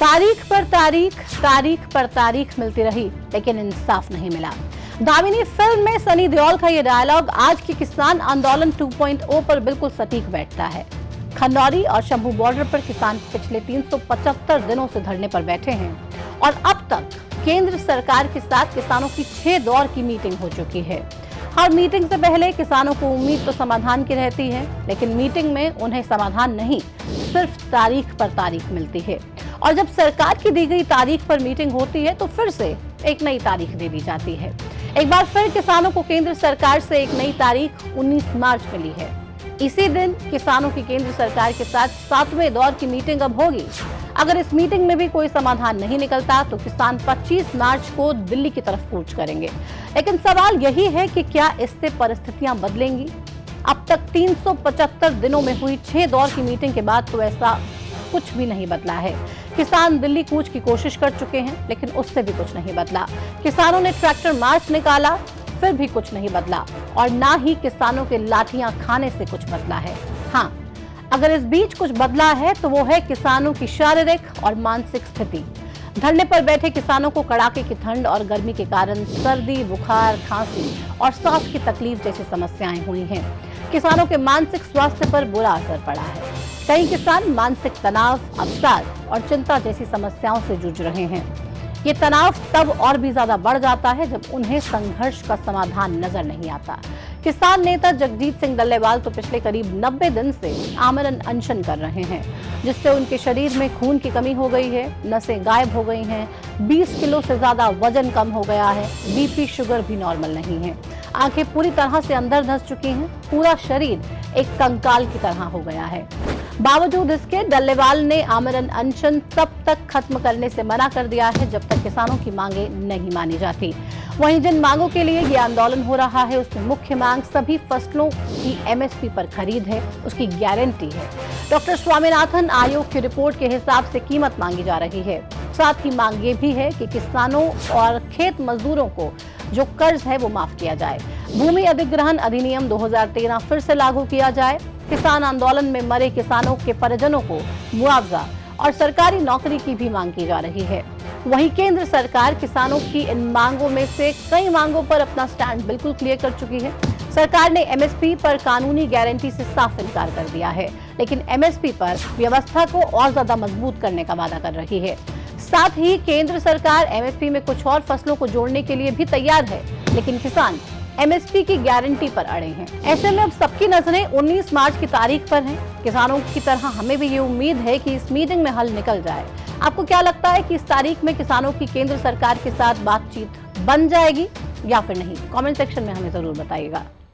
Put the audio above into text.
तारीख पर तारीख मिलती रही, लेकिन इंसाफ नहीं मिला। दामिनी फिल्म में सनी देओल का ये डायलॉग आज के किसान आंदोलन 2.0 पर बिल्कुल सटीक बैठता है। खनौरी और शंभू बॉर्डर पर किसान पिछले 375 दिनों से धरने पर बैठे हैं और अब तक केंद्र सरकार के साथ किसानों की 6 दौर की मीटिंग हो चुकी है। हर मीटिंग से पहले किसानों को उम्मीद तो समाधान की रहती है, लेकिन मीटिंग में उन्हें समाधान नहीं, सिर्फ तारीख पर तारीख मिलती है। और जब सरकार की दी गई तारीख पर मीटिंग होती है तो फिर से एक नई तारीख दे दी जाती है। एक बार फिर किसानों को केंद्र सरकार से एक नई तारीख 19 मार्च मिली है। इसी दिन किसानों की केंद्र सरकार के साथ 7वें दौर की मीटिंग अब होगी। अगर इस मीटिंग में भी कोई समाधान नहीं निकलता तो किसान 25 मार्च को दिल्ली की तरफ कूच करेंगे। लेकिन सवाल यही है कि क्या इससे परिस्थितियां बदलेंगी? अब तक 375 दिनों में हुई 6 दौर की मीटिंग के बाद तो ऐसा कुछ भी नहीं बदला है। किसान दिल्ली कूच की कोशिश कर चुके हैं, लेकिन उससे भी कुछ नहीं बदला। किसानों ने ट्रैक्टर मार्च निकाला, फिर भी कुछ नहीं बदला और ना ही किसानों के लाठियां खाने से कुछ बदला है। हाँ, अगर इस बीच कुछ बदला है तो वो है किसानों की शारीरिक और मानसिक स्थिति। धरने पर बैठे किसानों को कड़ाके की ठंड और गर्मी के कारण सर्दी, बुखार, खांसी और सांस की तकलीफ जैसी समस्याएं हुई हैं। किसानों के मानसिक स्वास्थ्य पर बुरा असर पड़ा है। कई किसान मानसिक तनाव, अवसाद और चिंता जैसी समस्याओं से जूझ रहे हैं। ये तनाव तब और भी ज्यादा बढ़ जाता है जब उन्हें संघर्ष का समाधान नजर नहीं आता। किसान नेता जगजीत सिंह डल्लेवाल तो पिछले करीब 90 दिन से आमरण अनशन कर रहे हैं, जिससे उनके शरीर में खून की कमी हो गई है, नसें गायब हो गई हैं, 20 किलो से ज्यादा वजन कम हो गया है, बीपी शुगर भी नॉर्मल नहीं है, आंखें पूरी तरह से अंदर धंस चुकी हैं, पूरा शरीर एक कंकाल की तरह हो गया है। बावजूद इसके डल्लेवाल ने आमरण अनशन तब तक खत्म करने से मना कर दिया है जब तक किसानों की मांगे नहीं मानी जाती। वहीं जिन मांगों के लिए ये आंदोलन हो रहा है उसमें मुख्य मांग सभी फसलों की एमएसपी पर खरीद है, उसकी गारंटी है। डॉक्टर स्वामीनाथन आयोग की रिपोर्ट के हिसाब से कीमत मांगी जा रही है। साथ ही मांग ये भी है कि किसानों और खेत मजदूरों को जो कर्ज है वो माफ किया जाए। भूमि अधिग्रहण अधिनियम 2013 फिर से लागू किया जाए। किसान आंदोलन में मरे किसानों के परिजनों को मुआवजा और सरकारी नौकरी की भी मांग की जा रही है। वहीं केंद्र सरकार किसानों की इन मांगों में से कई मांगों पर अपना स्टैंड बिल्कुल क्लियर कर चुकी है। सरकार ने एमएसपी पर कानूनी गारंटी से साफ इनकार कर दिया है, लेकिन एमएसपी पर व्यवस्था को और ज्यादा मजबूत करने का वादा कर रही है। साथ ही केंद्र सरकार एमएसपी में कुछ और फसलों को जोड़ने के लिए भी तैयार है, लेकिन किसान एमएसपी की गारंटी पर अड़े हैं। ऐसे में अब सबकी नजरें 19 मार्च की तारीख पर हैं। किसानों की तरह हमें भी ये उम्मीद है कि इस मीटिंग में हल निकल जाए। आपको क्या लगता है कि इस तारीख में किसानों की केंद्र सरकार के साथ बातचीत बन जाएगी या फिर नहीं? कमेंट सेक्शन में हमें जरूर बताइएगा।